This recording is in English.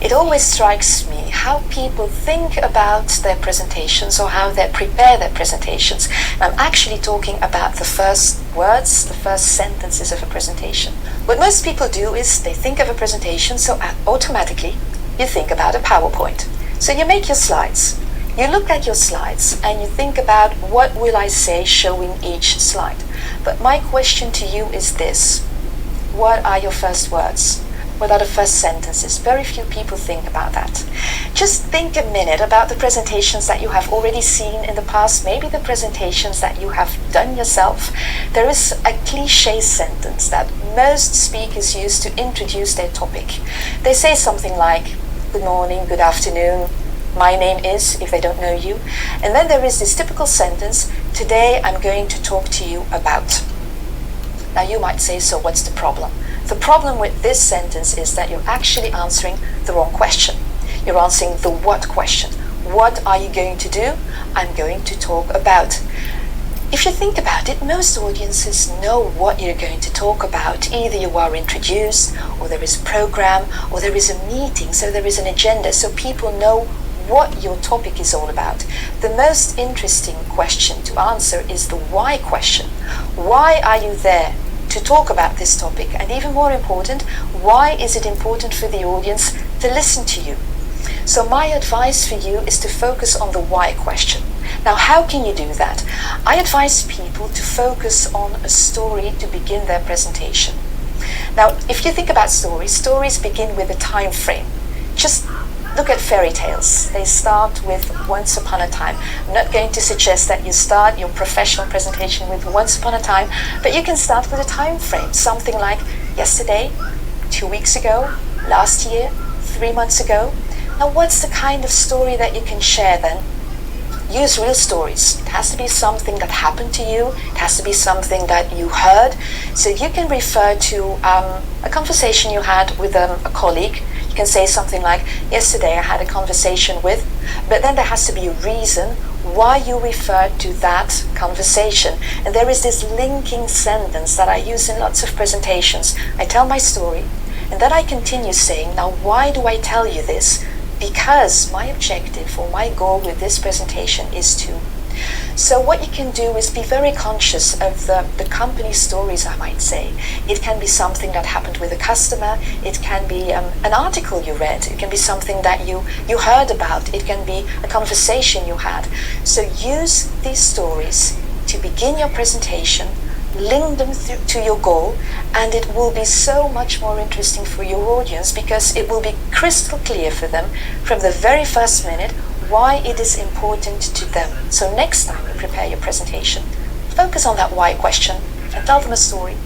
it always strikes me how people think about their presentations or how they prepare their presentations. I'm actually talking about the first words, the first sentences of a presentation. What most people do is they think of a presentation, so automatically you think about a PowerPoint. So you make your slides. You look at your slides and you think about what will I say showing each slide. But my question to you is this: what are your first words? What are the first sentences? Very few people think about that. Just think a minute about the presentations that you have already seen in the past, maybe the presentations that you have done yourself. There is a cliché sentence that most speakers use to introduce their topic. They say something like, "Good morning, good afternoon, my name is," if they don't know you. And then there is this typical sentence, "Today I'm going to talk to you about." Now you might say, so what's the problem? The problem with this sentence is that you're actually answering the wrong question. You're answering the what question. What are you going to do? I'm going to talk about. If you think about it, most audiences know what you're going to talk about. Either you are introduced, or there is a program, or there is a meeting, so there is an agenda, so people know what your topic is all about. The most interesting question to answer is the why question. Why are you there to talk about this topic? And even more important, why is it important for the audience to listen to you? So my advice for you is to focus on the why question. Now, how can you do that? I advise people to focus on a story to begin their presentation. Now, if you think about stories begin with a time frame. Just look at fairy tales. They start with once upon a time. I'm not going to suggest that you start your professional presentation with once upon a time, but you can start with a time frame. Something like yesterday, 2 weeks ago, last year, 3 months ago. Now, what's the kind of story that you can share then? Use real stories. It has to be something that happened to you. It has to be something that you heard. So you can refer to a conversation you had with a colleague. You can say something like, "Yesterday I had a conversation with," but then there has to be a reason why you refer to that conversation. And there is this linking sentence that I use in lots of presentations. I tell my story, and then I continue saying, "Now, why do I tell you this? Because my objective or my goal with this presentation is to." So what you can do is be very conscious of the company stories, I might say. It can be something that happened with a customer. It can be an article you read. It can be something that you heard about. It can be a conversation you had. So use these stories to begin your presentation, link them to your goal, and it will be so much more interesting for your audience because it will be crystal clear for them from the very first minute why it is important to them. So next time you prepare your presentation, focus on that why question and tell them a story.